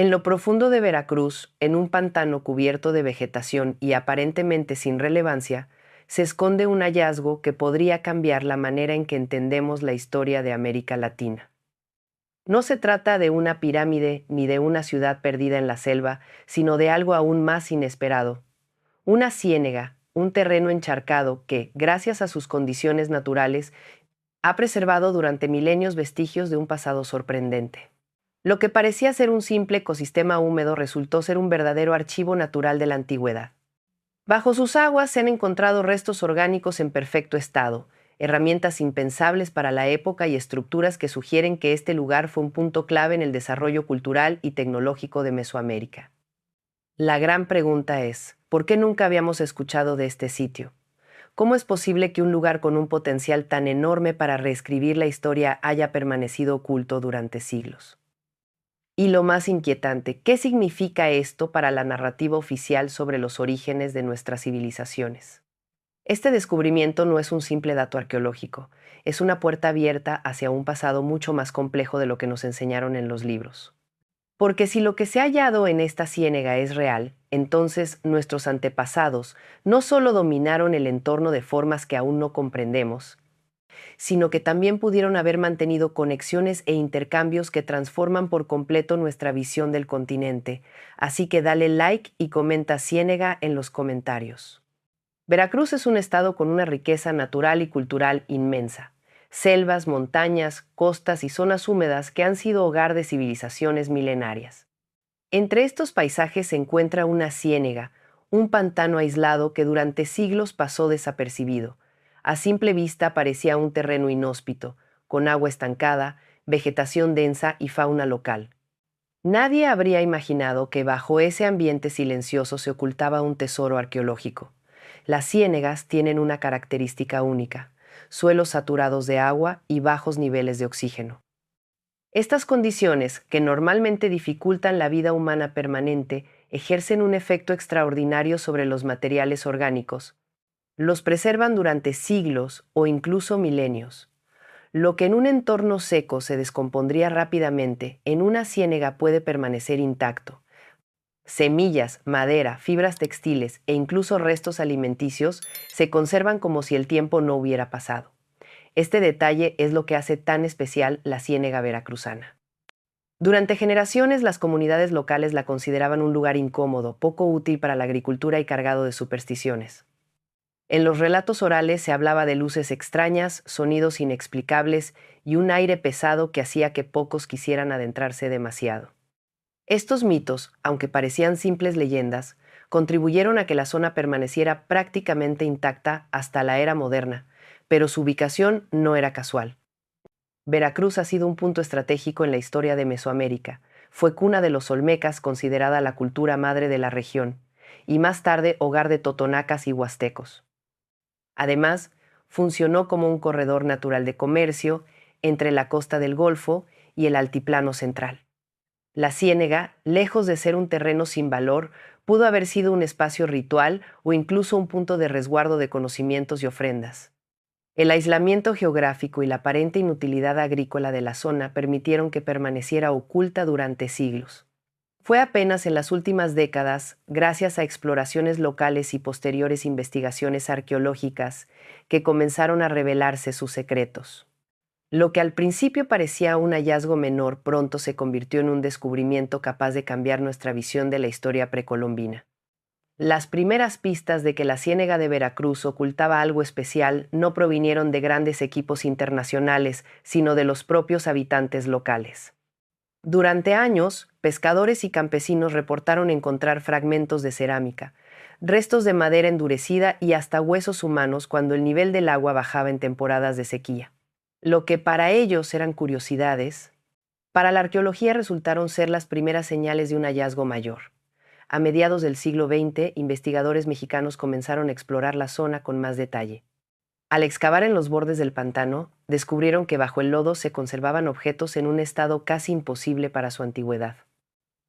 En lo profundo de Veracruz, en un pantano cubierto de vegetación y aparentemente sin relevancia, se esconde un hallazgo que podría cambiar la manera en que entendemos la historia de América Latina. No se trata de una pirámide ni de una ciudad perdida en la selva, sino de algo aún más inesperado. Una ciénega, un terreno encharcado que, gracias a sus condiciones naturales, ha preservado durante milenios vestigios de un pasado sorprendente. Lo que parecía ser un simple ecosistema húmedo resultó ser un verdadero archivo natural de la antigüedad. Bajo sus aguas se han encontrado restos orgánicos en perfecto estado, herramientas impensables para la época y estructuras que sugieren que este lugar fue un punto clave en el desarrollo cultural y tecnológico de Mesoamérica. La gran pregunta es, ¿por qué nunca habíamos escuchado de este sitio? ¿Cómo es posible que un lugar con un potencial tan enorme para reescribir la historia haya permanecido oculto durante siglos? Y lo más inquietante, ¿qué significa esto para la narrativa oficial sobre los orígenes de nuestras civilizaciones? Este descubrimiento no es un simple dato arqueológico, es una puerta abierta hacia un pasado mucho más complejo de lo que nos enseñaron en los libros. Porque si lo que se ha hallado en esta ciénega es real, entonces nuestros antepasados no solo dominaron el entorno de formas que aún no comprendemos, sino que también pudieron haber mantenido conexiones e intercambios que transforman por completo nuestra visión del continente. Así que dale like y comenta Ciénega en los comentarios. Veracruz es un estado con una riqueza natural y cultural inmensa. Selvas, montañas, costas y zonas húmedas que han sido hogar de civilizaciones milenarias. Entre estos paisajes se encuentra una ciénega, un pantano aislado que durante siglos pasó desapercibido. A simple vista parecía un terreno inhóspito, con agua estancada, vegetación densa y fauna local. Nadie habría imaginado que bajo ese ambiente silencioso se ocultaba un tesoro arqueológico. Las ciénegas tienen una característica única: suelos saturados de agua y bajos niveles de oxígeno. Estas condiciones, que normalmente dificultan la vida humana permanente, ejercen un efecto extraordinario sobre los materiales orgánicos. Los preservan durante siglos o incluso milenios. Lo que en un entorno seco se descompondría rápidamente, en una ciénega puede permanecer intacto. Semillas, madera, fibras textiles e incluso restos alimenticios se conservan como si el tiempo no hubiera pasado. Este detalle es lo que hace tan especial la ciénega veracruzana. Durante generaciones, las comunidades locales la consideraban un lugar incómodo, poco útil para la agricultura y cargado de supersticiones. En los relatos orales se hablaba de luces extrañas, sonidos inexplicables y un aire pesado que hacía que pocos quisieran adentrarse demasiado. Estos mitos, aunque parecían simples leyendas, contribuyeron a que la zona permaneciera prácticamente intacta hasta la era moderna, pero su ubicación no era casual. Veracruz ha sido un punto estratégico en la historia de Mesoamérica. Fue cuna de los olmecas, considerada la cultura madre de la región, y más tarde hogar de totonacas y huastecos. Además, funcionó como un corredor natural de comercio entre la costa del Golfo y el altiplano central. La ciénega, lejos de ser un terreno sin valor, pudo haber sido un espacio ritual o incluso un punto de resguardo de conocimientos y ofrendas. El aislamiento geográfico y la aparente inutilidad agrícola de la zona permitieron que permaneciera oculta durante siglos. Fue apenas en las últimas décadas, gracias a exploraciones locales y posteriores investigaciones arqueológicas, que comenzaron a revelarse sus secretos. Lo que al principio parecía un hallazgo menor pronto se convirtió en un descubrimiento capaz de cambiar nuestra visión de la historia precolombina. Las primeras pistas de que la Ciénega de Veracruz ocultaba algo especial no provinieron de grandes equipos internacionales, sino de los propios habitantes locales. Durante años, pescadores y campesinos reportaron encontrar fragmentos de cerámica, restos de madera endurecida y hasta huesos humanos cuando el nivel del agua bajaba en temporadas de sequía. Lo que para ellos eran curiosidades, para la arqueología resultaron ser las primeras señales de un hallazgo mayor. A mediados del siglo XX, investigadores mexicanos comenzaron a explorar la zona con más detalle. Al excavar en los bordes del pantano, descubrieron que bajo el lodo se conservaban objetos en un estado casi imposible para su antigüedad.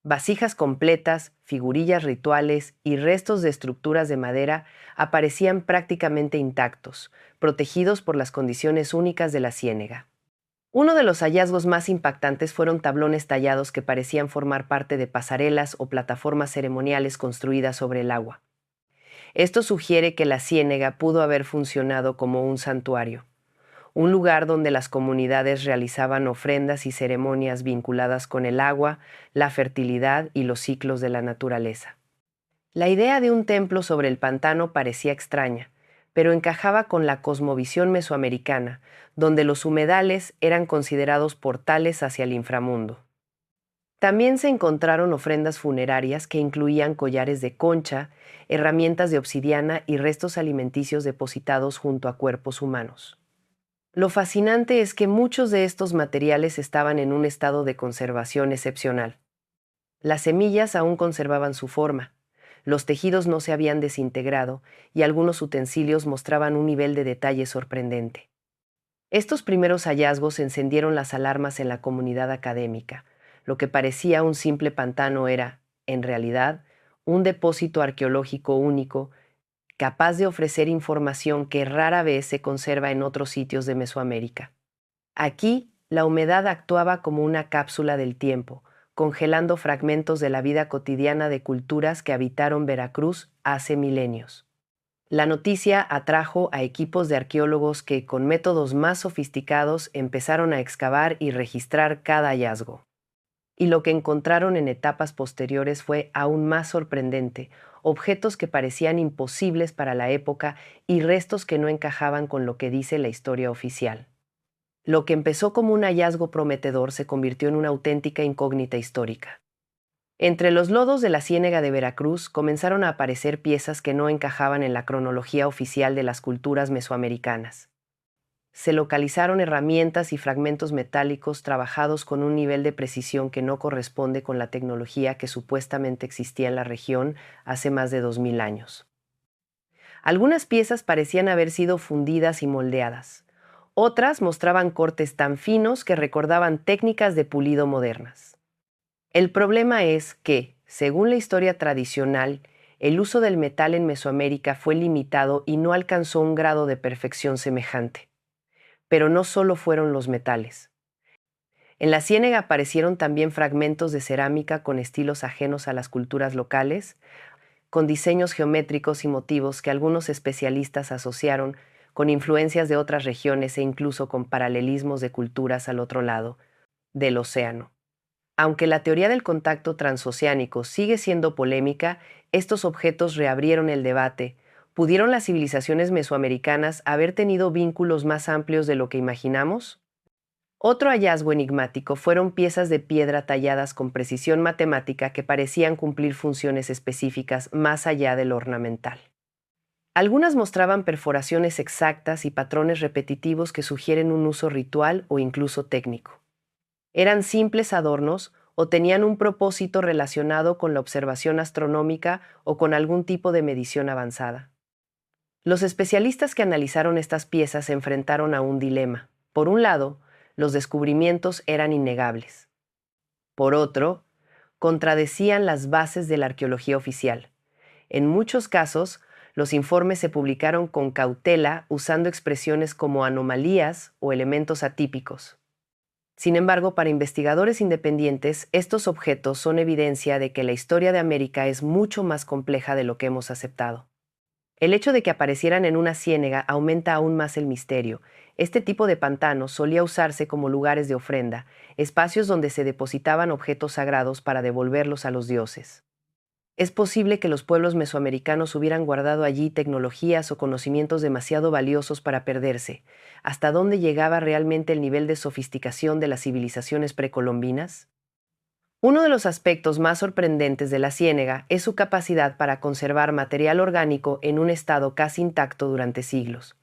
Vasijas completas, figurillas rituales y restos de estructuras de madera aparecían prácticamente intactos, protegidos por las condiciones únicas de la ciénega. Uno de los hallazgos más impactantes fueron tablones tallados que parecían formar parte de pasarelas o plataformas ceremoniales construidas sobre el agua. Esto sugiere que la ciénega pudo haber funcionado como un santuario, un lugar donde las comunidades realizaban ofrendas y ceremonias vinculadas con el agua, la fertilidad y los ciclos de la naturaleza. La idea de un templo sobre el pantano parecía extraña, pero encajaba con la cosmovisión mesoamericana, donde los humedales eran considerados portales hacia el inframundo. También se encontraron ofrendas funerarias que incluían collares de concha, herramientas de obsidiana y restos alimenticios depositados junto a cuerpos humanos. Lo fascinante es que muchos de estos materiales estaban en un estado de conservación excepcional. Las semillas aún conservaban su forma, los tejidos no se habían desintegrado y algunos utensilios mostraban un nivel de detalle sorprendente. Estos primeros hallazgos encendieron las alarmas en la comunidad académica. Lo que parecía un simple pantano era, en realidad, un depósito arqueológico único, capaz de ofrecer información que rara vez se conserva en otros sitios de Mesoamérica. Aquí, la humedad actuaba como una cápsula del tiempo, congelando fragmentos de la vida cotidiana de culturas que habitaron Veracruz hace milenios. La noticia atrajo a equipos de arqueólogos que, con métodos más sofisticados, empezaron a excavar y registrar cada hallazgo. Y lo que encontraron en etapas posteriores fue aún más sorprendente: objetos que parecían imposibles para la época y restos que no encajaban con lo que dice la historia oficial. Lo que empezó como un hallazgo prometedor se convirtió en una auténtica incógnita histórica. Entre los lodos de la Ciénega de Veracruz comenzaron a aparecer piezas que no encajaban en la cronología oficial de las culturas mesoamericanas. Se localizaron herramientas y fragmentos metálicos trabajados con un nivel de precisión que no corresponde con la tecnología que supuestamente existía en la región hace más de 2000 años. Algunas piezas parecían haber sido fundidas y moldeadas. Otras mostraban cortes tan finos que recordaban técnicas de pulido modernas. El problema es que, según la historia tradicional, el uso del metal en Mesoamérica fue limitado y no alcanzó un grado de perfección semejante. Pero no solo fueron los metales. En la ciénega aparecieron también fragmentos de cerámica con estilos ajenos a las culturas locales, con diseños geométricos y motivos que algunos especialistas asociaron con influencias de otras regiones e incluso con paralelismos de culturas al otro lado del océano. Aunque la teoría del contacto transoceánico sigue siendo polémica, estos objetos reabrieron el debate. ¿Pudieron las civilizaciones mesoamericanas haber tenido vínculos más amplios de lo que imaginamos? Otro hallazgo enigmático fueron piezas de piedra talladas con precisión matemática que parecían cumplir funciones específicas más allá de lo ornamental. Algunas mostraban perforaciones exactas y patrones repetitivos que sugieren un uso ritual o incluso técnico. ¿Eran simples adornos o tenían un propósito relacionado con la observación astronómica o con algún tipo de medición avanzada? Los especialistas que analizaron estas piezas se enfrentaron a un dilema. Por un lado, los descubrimientos eran innegables. Por otro, contradecían las bases de la arqueología oficial. En muchos casos, los informes se publicaron con cautela usando expresiones como anomalías o elementos atípicos. Sin embargo, para investigadores independientes, estos objetos son evidencia de que la historia de América es mucho más compleja de lo que hemos aceptado. El hecho de que aparecieran en una ciénega aumenta aún más el misterio. Este tipo de pantanos solía usarse como lugares de ofrenda, espacios donde se depositaban objetos sagrados para devolverlos a los dioses. Es posible que los pueblos mesoamericanos hubieran guardado allí tecnologías o conocimientos demasiado valiosos para perderse. ¿Hasta dónde llegaba realmente el nivel de sofisticación de las civilizaciones precolombinas? Uno de los aspectos más sorprendentes de la ciénega es su capacidad para conservar material orgánico en un estado casi intacto durante siglos.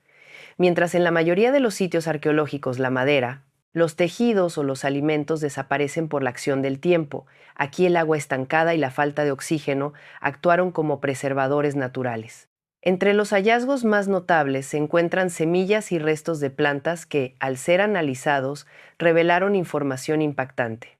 Mientras en la mayoría de los sitios arqueológicos la madera, los tejidos o los alimentos desaparecen por la acción del tiempo, aquí el agua estancada y la falta de oxígeno actuaron como preservadores naturales. Entre los hallazgos más notables se encuentran semillas y restos de plantas que, al ser analizados, revelaron información impactante.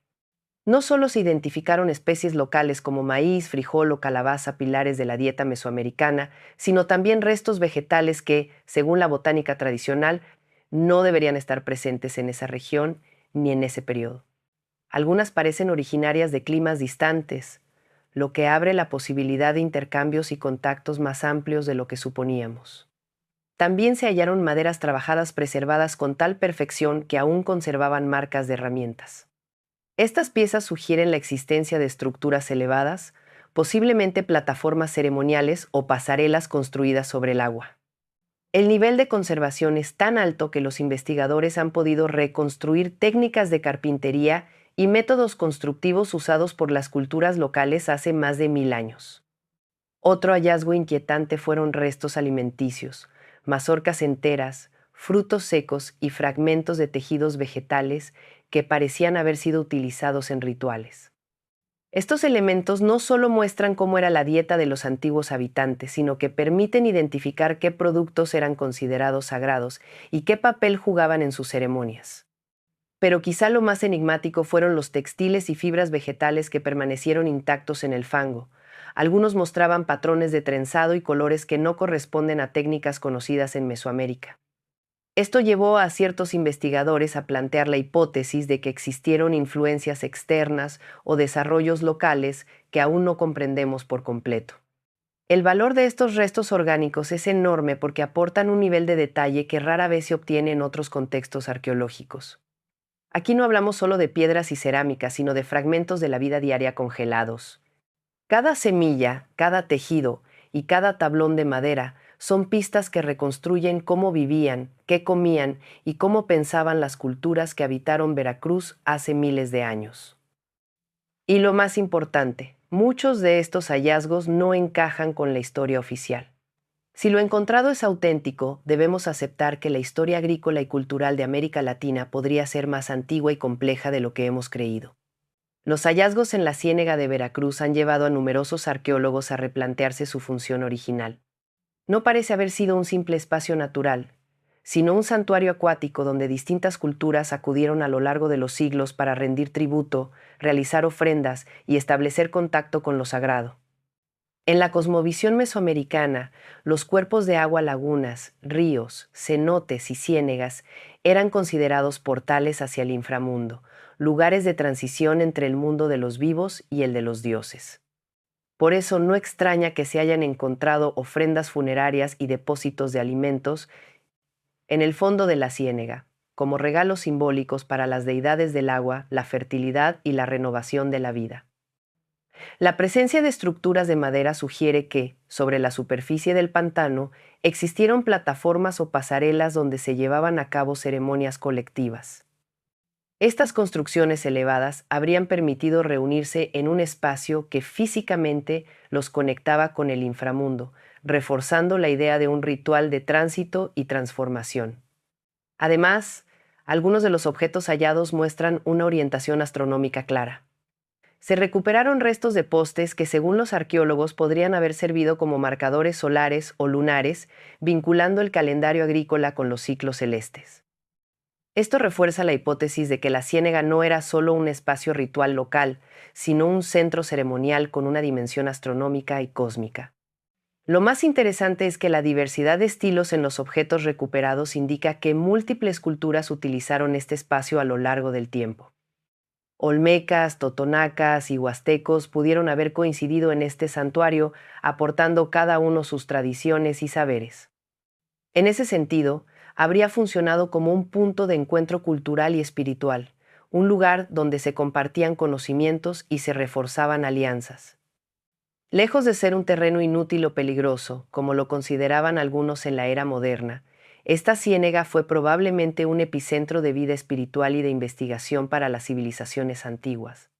No solo se identificaron especies locales como maíz, frijol o calabaza, pilares de la dieta mesoamericana, sino también restos vegetales que, según la botánica tradicional, no deberían estar presentes en esa región ni en ese periodo. Algunas parecen originarias de climas distantes, lo que abre la posibilidad de intercambios y contactos más amplios de lo que suponíamos. También se hallaron maderas trabajadas preservadas con tal perfección que aún conservaban marcas de herramientas. Estas piezas sugieren la existencia de estructuras elevadas, posiblemente plataformas ceremoniales o pasarelas construidas sobre el agua. El nivel de conservación es tan alto que los investigadores han podido reconstruir técnicas de carpintería y métodos constructivos usados por las culturas locales hace más de 1000 años. Otro hallazgo inquietante fueron restos alimenticios, mazorcas enteras, frutos secos y fragmentos de tejidos vegetales que parecían haber sido utilizados en rituales. Estos elementos no solo muestran cómo era la dieta de los antiguos habitantes, sino que permiten identificar qué productos eran considerados sagrados y qué papel jugaban en sus ceremonias. Pero quizá lo más enigmático fueron los textiles y fibras vegetales que permanecieron intactos en el fango. Algunos mostraban patrones de trenzado y colores que no corresponden a técnicas conocidas en Mesoamérica. Esto llevó a ciertos investigadores a plantear la hipótesis de que existieron influencias externas o desarrollos locales que aún no comprendemos por completo. El valor de estos restos orgánicos es enorme porque aportan un nivel de detalle que rara vez se obtiene en otros contextos arqueológicos. Aquí no hablamos solo de piedras y cerámica, sino de fragmentos de la vida diaria congelados. Cada semilla, cada tejido y cada tablón de madera son pistas que reconstruyen cómo vivían, qué comían y cómo pensaban las culturas que habitaron Veracruz hace miles de años. Y lo más importante, muchos de estos hallazgos no encajan con la historia oficial. Si lo encontrado es auténtico, debemos aceptar que la historia agrícola y cultural de América Latina podría ser más antigua y compleja de lo que hemos creído. Los hallazgos en la Ciénega de Veracruz han llevado a numerosos arqueólogos a replantearse su función original. No parece haber sido un simple espacio natural, sino un santuario acuático donde distintas culturas acudieron a lo largo de los siglos para rendir tributo, realizar ofrendas y establecer contacto con lo sagrado. En la cosmovisión mesoamericana, los cuerpos de agua, lagunas, ríos, cenotes y ciénegas eran considerados portales hacia el inframundo, lugares de transición entre el mundo de los vivos y el de los dioses. Por eso no extraña que se hayan encontrado ofrendas funerarias y depósitos de alimentos en el fondo de la ciénega, como regalos simbólicos para las deidades del agua, la fertilidad y la renovación de la vida. La presencia de estructuras de madera sugiere que, sobre la superficie del pantano, existieron plataformas o pasarelas donde se llevaban a cabo ceremonias colectivas. Estas construcciones elevadas habrían permitido reunirse en un espacio que físicamente los conectaba con el inframundo, reforzando la idea de un ritual de tránsito y transformación. Además, algunos de los objetos hallados muestran una orientación astronómica clara. Se recuperaron restos de postes que, según los arqueólogos, podrían haber servido como marcadores solares o lunares, vinculando el calendario agrícola con los ciclos celestes. Esto refuerza la hipótesis de que la ciénega no era solo un espacio ritual local, sino un centro ceremonial con una dimensión astronómica y cósmica. Lo más interesante es que la diversidad de estilos en los objetos recuperados indica que múltiples culturas utilizaron este espacio a lo largo del tiempo. Olmecas, totonacas y huastecos pudieron haber coincidido en este santuario, aportando cada uno sus tradiciones y saberes. En ese sentido, habría funcionado como un punto de encuentro cultural y espiritual, un lugar donde se compartían conocimientos y se reforzaban alianzas. Lejos de ser un terreno inútil o peligroso, como lo consideraban algunos en la era moderna, esta ciénega fue probablemente un epicentro de vida espiritual y de investigación para las civilizaciones antiguas.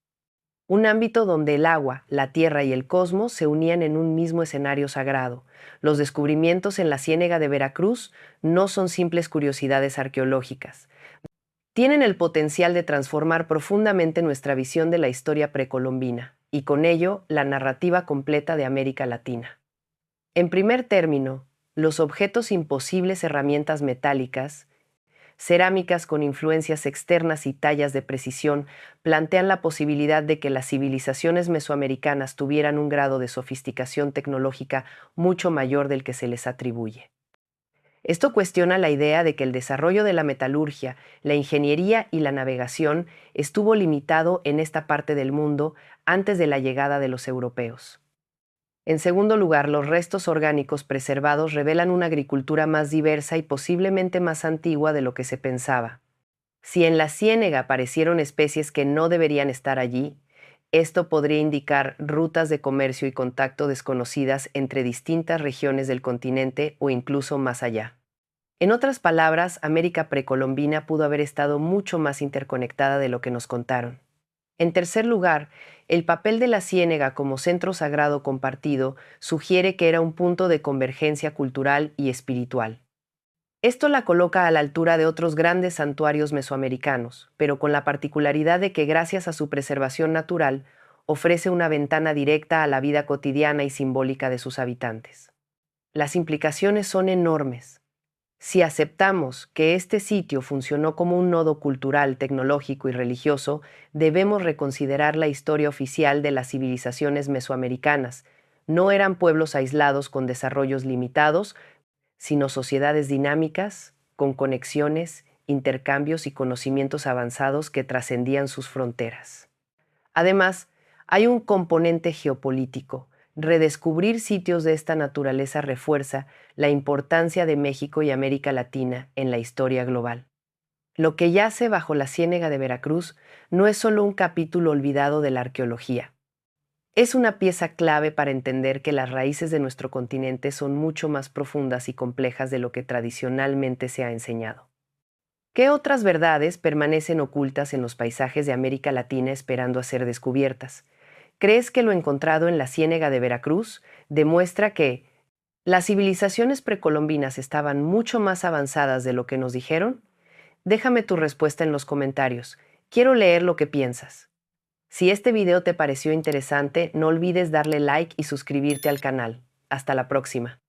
Un ámbito donde el agua, la tierra y el cosmos se unían en un mismo escenario sagrado. Los descubrimientos en la Ciénega de Veracruz no son simples curiosidades arqueológicas. Tienen el potencial de transformar profundamente nuestra visión de la historia precolombina, y con ello, la narrativa completa de América Latina. En primer término, los objetos imposibles, herramientas metálicas, cerámicas con influencias externas y tallas de precisión plantean la posibilidad de que las civilizaciones mesoamericanas tuvieran un grado de sofisticación tecnológica mucho mayor del que se les atribuye. Esto cuestiona la idea de que el desarrollo de la metalurgia, la ingeniería y la navegación estuvo limitado en esta parte del mundo antes de la llegada de los europeos. En segundo lugar, los restos orgánicos preservados revelan una agricultura más diversa y posiblemente más antigua de lo que se pensaba. Si en la ciénega aparecieron especies que no deberían estar allí, esto podría indicar rutas de comercio y contacto desconocidas entre distintas regiones del continente o incluso más allá. En otras palabras, América precolombina pudo haber estado mucho más interconectada de lo que nos contaron. En tercer lugar, el papel de la ciénega como centro sagrado compartido sugiere que era un punto de convergencia cultural y espiritual. Esto la coloca a la altura de otros grandes santuarios mesoamericanos, pero con la particularidad de que gracias a su preservación natural, ofrece una ventana directa a la vida cotidiana y simbólica de sus habitantes. Las implicaciones son enormes. Si aceptamos que este sitio funcionó como un nodo cultural, tecnológico y religioso, debemos reconsiderar la historia oficial de las civilizaciones mesoamericanas. No eran pueblos aislados con desarrollos limitados, sino sociedades dinámicas, con conexiones, intercambios y conocimientos avanzados que trascendían sus fronteras. Además, hay un componente geopolítico. Redescubrir sitios de esta naturaleza refuerza la importancia de México y América Latina en la historia global. Lo que yace bajo la Ciénega de Veracruz no es solo un capítulo olvidado de la arqueología. Es una pieza clave para entender que las raíces de nuestro continente son mucho más profundas y complejas de lo que tradicionalmente se ha enseñado. ¿Qué otras verdades permanecen ocultas en los paisajes de América Latina esperando a ser descubiertas? ¿Crees que lo encontrado en la Ciénega de Veracruz demuestra que las civilizaciones precolombinas estaban mucho más avanzadas de lo que nos dijeron? Déjame tu respuesta en los comentarios. Quiero leer lo que piensas. Si este video te pareció interesante, no olvides darle like y suscribirte al canal. Hasta la próxima.